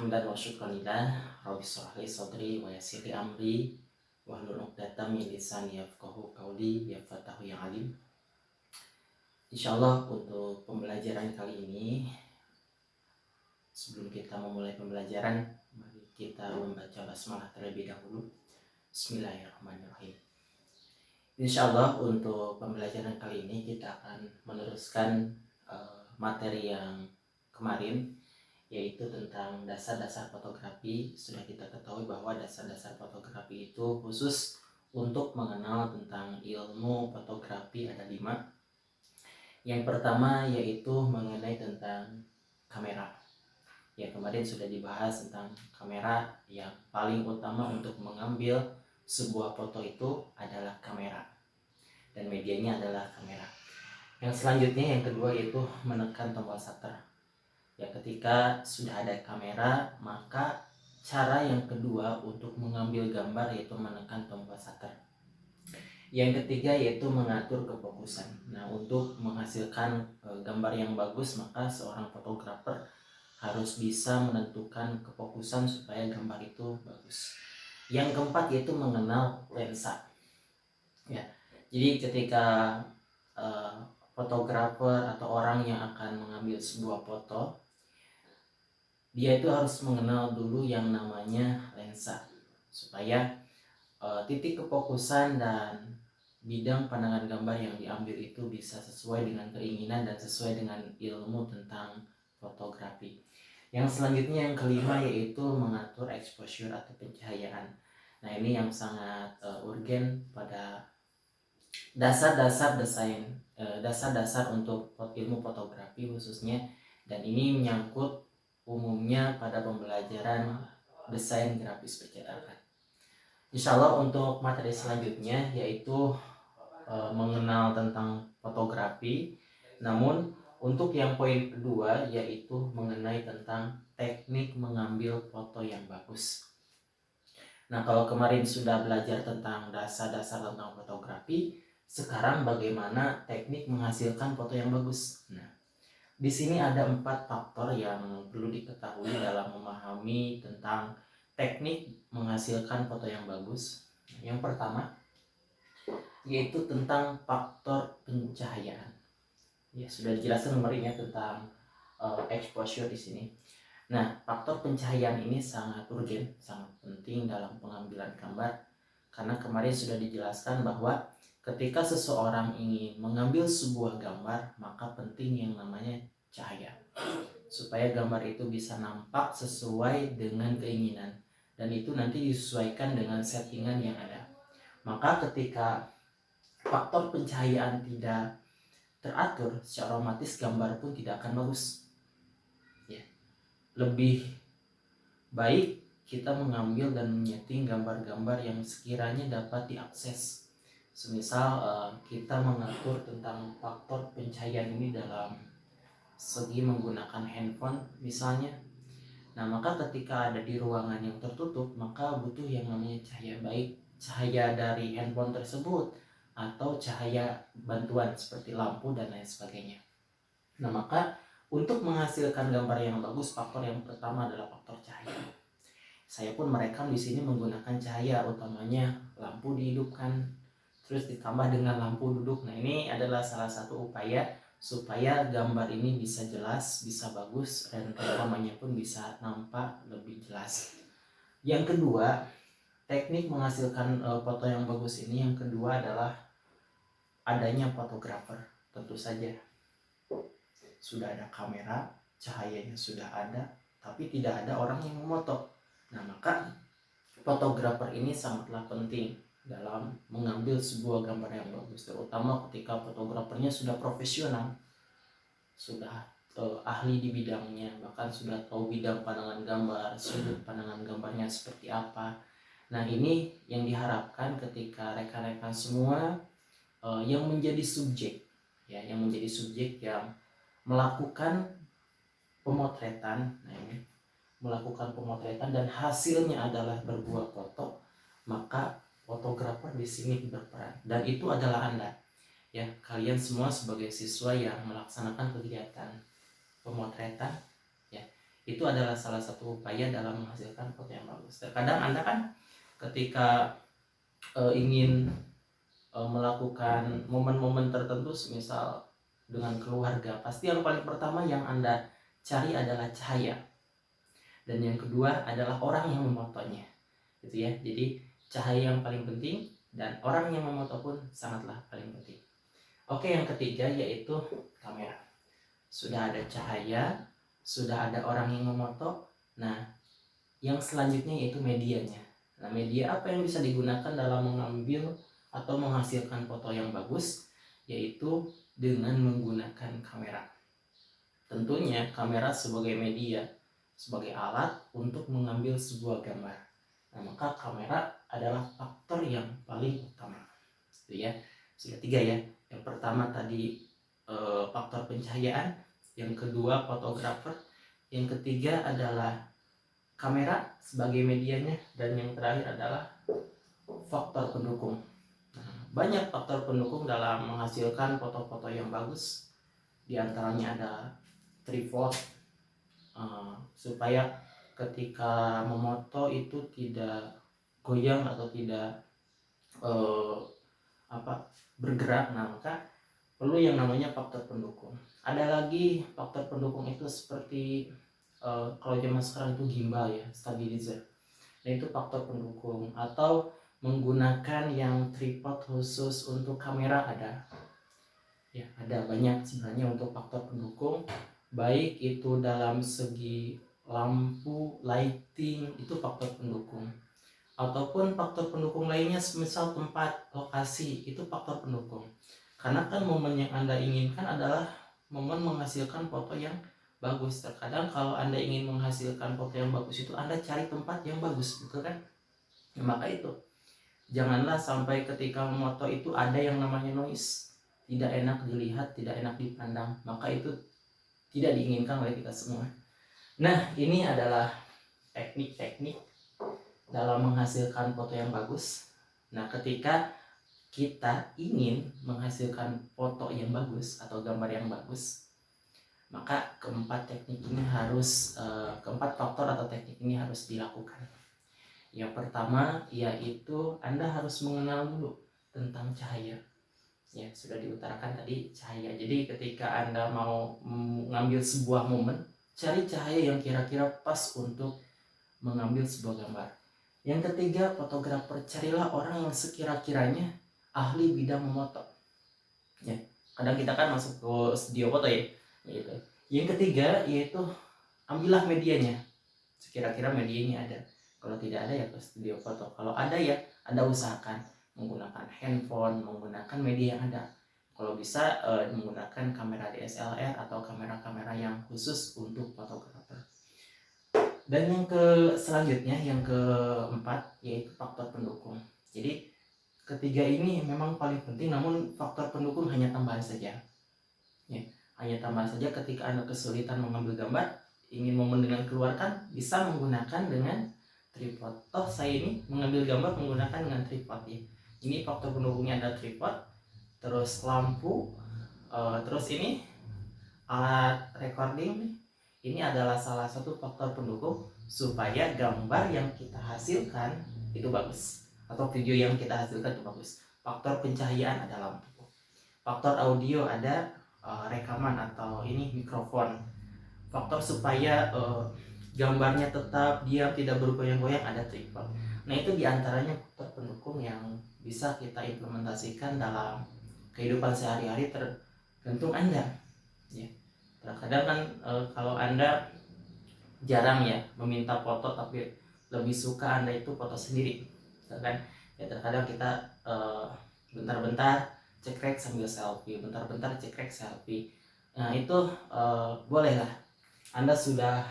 Hamdan wa syukran lillah, Rabbi shrah li sadri wa yassir li amri wahlul 'uqdatam min lisani yafqahu qawli ya fatahu ya alim. Insyaallah untuk pembelajaran kali ini, sebelum kita memulai pembelajaran, mari kita membaca basmalah terlebih dahulu. Bismillahirrahmanirrahim. Insyaallah untuk pembelajaran kali ini kita akan meneruskan materi yang kemarin, yaitu tentang dasar-dasar fotografi. Sudah kita ketahui bahwa dasar-dasar fotografi itu khusus untuk mengenal tentang ilmu fotografi ada 5. Yang pertama yaitu mengenai tentang kamera. Ya, kemarin sudah dibahas tentang kamera. Yang paling utama untuk mengambil sebuah foto itu adalah kamera, dan medianya adalah kamera. Yang selanjutnya, yang kedua, yaitu menekan tombol shutter. Ya, ketika sudah ada kamera, maka cara yang kedua untuk mengambil gambar yaitu menekan tombol shutter. Yang ketiga yaitu mengatur kefokusan. Nah, untuk menghasilkan gambar yang bagus, maka seorang fotografer harus bisa menentukan kefokusan supaya gambar itu bagus. Yang keempat yaitu mengenal lensa. Ya, jadi ketika fotografer atau orang yang akan mengambil sebuah foto, dia itu harus mengenal dulu yang namanya lensa, supaya titik kefokusan dan bidang pandangan gambar yang diambil itu bisa sesuai dengan keinginan dan sesuai dengan ilmu tentang fotografi. Yang selanjutnya, yang kelima, yaitu mengatur exposure atau pencahayaan. Nah, ini yang sangat urgen pada dasar-dasar desain, dasar-dasar untuk ilmu fotografi khususnya, dan ini menyangkut umumnya pada pembelajaran desain grafis percetakan. Insyaallah untuk materi selanjutnya yaitu mengenal tentang fotografi. Namun untuk yang poin kedua yaitu mengenai tentang teknik mengambil foto yang bagus. Nah, kalau kemarin sudah belajar tentang dasar-dasar tentang fotografi, sekarang bagaimana teknik menghasilkan foto yang bagus. Nah, di sini ada 4 faktor yang perlu diketahui dalam memahami tentang teknik menghasilkan foto yang bagus. Yang pertama yaitu tentang faktor pencahayaan. Ya, sudah dijelaskan kemarin ya tentang exposure di sini. Nah, faktor pencahayaan ini sangat urgen, sangat penting dalam pengambilan gambar, karena kemarin sudah dijelaskan bahwa ketika seseorang ingin mengambil sebuah gambar, maka penting yang namanya cahaya, supaya gambar itu bisa nampak sesuai dengan keinginan, dan itu nanti disesuaikan dengan settingan yang ada. Maka ketika faktor pencahayaan tidak teratur, secara otomatis gambar pun tidak akan bagus. Ya, lebih baik kita mengambil dan menyeting gambar-gambar yang sekiranya dapat diakses. Semisal kita mengatur tentang faktor pencahayaan ini dalam segi menggunakan handphone misalnya. Nah, maka ketika ada di ruangan yang tertutup, maka butuh yang namanya cahaya, baik cahaya dari handphone tersebut atau cahaya bantuan seperti lampu dan lain sebagainya. Nah, maka untuk menghasilkan gambar yang bagus, faktor yang pertama adalah faktor cahaya. Saya pun merekam di sini menggunakan cahaya, utamanya lampu dihidupkan, terus ditambah dengan lampu duduk. Nah, ini adalah salah satu upaya supaya gambar ini bisa jelas, bisa bagus, dan rekamannya pun bisa nampak lebih jelas. Yang kedua, teknik menghasilkan foto yang bagus ini, yang kedua adalah adanya fotografer. Tentu saja sudah ada kamera, cahayanya sudah ada, tapi tidak ada orang yang memoto. Nah, maka fotografer ini sangatlah penting dalam mengambil sebuah gambar yang bagus, terutama ketika fotografernya sudah profesional, sudah ahli di bidangnya, bahkan sudah tahu bidang pandangan gambar, sudut pandangan gambarnya seperti apa. Nah, ini yang diharapkan ketika rekan-rekan semua yang menjadi subjek, ya, yang menjadi subjek yang melakukan pemotretan. Nah, ini melakukan pemotretan dan hasilnya adalah berbuah foto, maka fotografer di sini berperan, dan itu adalah Anda. Ya, kalian semua sebagai siswa yang melaksanakan kegiatan pemotretan, ya, Itu adalah salah satu upaya dalam menghasilkan foto yang bagus. Terkadang Anda kan ketika ingin melakukan momen-momen tertentu, misal dengan keluarga, pasti yang paling pertama yang Anda cari adalah cahaya, dan yang kedua adalah orang yang memotonya, gitu ya. Jadi cahaya yang paling penting dan orang yang memoto pun sangatlah paling penting. Oke, yang ketiga yaitu kamera. Sudah ada cahaya, sudah ada orang yang memoto. Nah, yang selanjutnya yaitu medianya. Nah, media apa yang bisa digunakan dalam mengambil atau menghasilkan foto yang bagus? Yaitu dengan menggunakan kamera. Tentunya kamera sebagai media, sebagai alat untuk mengambil sebuah gambar. Nah, maka kamera adalah faktor yang paling utama. Itu ya. Sudah 3 ya. Yang pertama tadi faktor pencahayaan, yang kedua fotografer, yang ketiga adalah kamera sebagai medianya, dan yang terakhir adalah faktor pendukung. Nah, banyak faktor pendukung dalam menghasilkan foto-foto yang bagus. Di antaranya ada tripod, supaya ketika memoto itu tidak goyang atau tidak bergerak. Nah, maka perlu yang namanya faktor pendukung. Ada lagi faktor pendukung itu seperti kalau zaman sekarang itu gimbal ya, stabilizer. Nah, itu faktor pendukung. Atau menggunakan yang tripod khusus untuk kamera ada. Ya, ada banyak sebenarnya untuk faktor pendukung. Baik itu dalam segi lampu, lighting, itu faktor pendukung. Ataupun faktor pendukung lainnya semisal tempat, lokasi, itu faktor pendukung. Karena kan momen yang Anda inginkan adalah momen menghasilkan foto yang bagus. Terkadang kalau Anda ingin menghasilkan foto yang bagus itu Anda cari tempat yang bagus, betul kan? Ya, maka itu janganlah sampai ketika memoto itu ada yang namanya noise, tidak enak dilihat, tidak enak dipandang. Maka itu tidak diinginkan oleh kita semua. Nah, ini adalah teknik-teknik dalam menghasilkan foto yang bagus. Nah, ketika kita ingin menghasilkan foto yang bagus atau gambar yang bagus, maka keempat faktor atau teknik ini harus dilakukan. Yang pertama yaitu Anda harus mengenal dulu tentang cahaya. Ya, sudah diutarakan tadi cahaya. Jadi ketika Anda mau mengambil sebuah momen, cari cahaya yang kira-kira pas untuk mengambil sebuah gambar. Yang ketiga, fotografer, carilah orang yang sekira-kiranya ahli bidang memoto. Ya, kadang kita kan masuk ke studio foto ya, gitu. Yang ketiga yaitu ambillah medianya. Sekira-kira medianya ada. Kalau tidak ada ya ke studio foto. Kalau ada ya Anda usahakan menggunakan handphone, menggunakan media yang ada. Kalau bisa menggunakan kamera DSLR atau kamera-kamera yang khusus untuk fotografer. Dan yang selanjutnya, yang keempat yaitu faktor pendukung. Jadi ketiga ini memang paling penting, namun faktor pendukung hanya tambahan saja. Ya, hanya tambahan saja. Ketika Anda kesulitan mengambil gambar, ingin momen dengan keluarkan, bisa menggunakan dengan tripod. Toh saya ini mengambil gambar menggunakan dengan tripod ya. Ini faktor pendukungnya ada tripod, terus lampu, terus ini alat recording. Ini adalah salah satu faktor pendukung supaya gambar yang kita hasilkan itu bagus, atau video yang kita hasilkan itu bagus. Faktor pencahayaan ada lampu, faktor audio ada rekaman atau ini mikrofon, faktor supaya gambarnya tetap diam tidak bergoyang-goyang ada tripod. Nah, itu diantaranya faktor pendukung yang bisa kita implementasikan dalam kehidupan sehari-hari, tergantung Anda ya. Terkadang kan kalau Anda jarang ya meminta foto, tapi lebih suka Anda itu foto sendiri, kan? Ya, terkadang kita bentar-bentar cekrek sambil selfie, bentar-bentar cekrek selfie. Nah, itu bolehlah. Anda sudah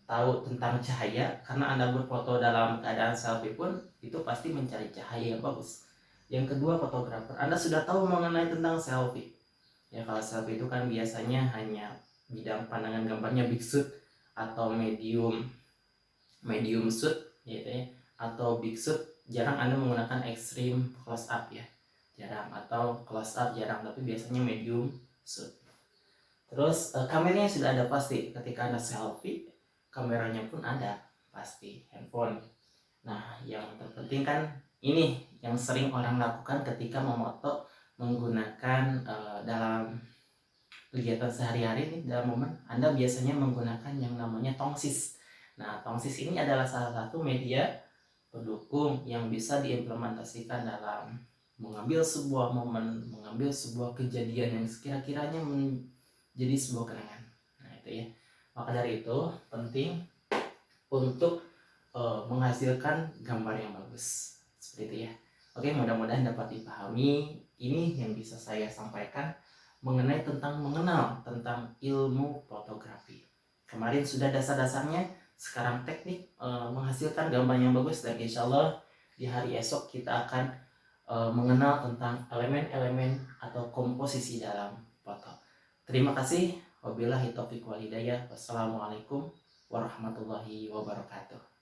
tahu tentang cahaya, karena Anda berfoto dalam keadaan selfie pun itu pasti mencari cahaya yang bagus. Yang kedua, fotografer, Anda sudah tahu mengenai tentang selfie. Ya, kalau selfie itu kan biasanya hanya bidang pandangan gambarnya big shoot atau medium shoot gitu ya, atau big shoot. Jarang Anda menggunakan extreme close up ya, jarang, atau close up jarang, tapi biasanya medium shoot. Terus kameranya sudah ada pasti ketika Anda selfie. kameranya pun ada, pasti handphone. Nah, yang terpenting kan ini yang sering orang lakukan ketika memoto menggunakan dalam kegiatan sehari-hari nih, dalam momen Anda biasanya menggunakan yang namanya tongsis. Nah, tongsis ini adalah salah satu media pendukung yang bisa diimplementasikan dalam mengambil sebuah momen, mengambil sebuah kejadian yang sekira-kiranya menjadi sebuah kenangan. Nah, itu ya. Maka dari itu penting untuk menghasilkan gambar yang bagus. Seperti itu ya. Oke, mudah-mudahan dapat dipahami. Ini yang bisa saya sampaikan mengenai mengenal tentang ilmu fotografi. Kemarin sudah dasar-dasarnya, sekarang teknik menghasilkan gambar yang bagus, dan insya Allah di hari esok kita akan mengenal tentang elemen-elemen atau komposisi dalam foto. Terima kasih. Wabillahi taufiq wal hidayah. Wassalamualaikum warahmatullahi wabarakatuh.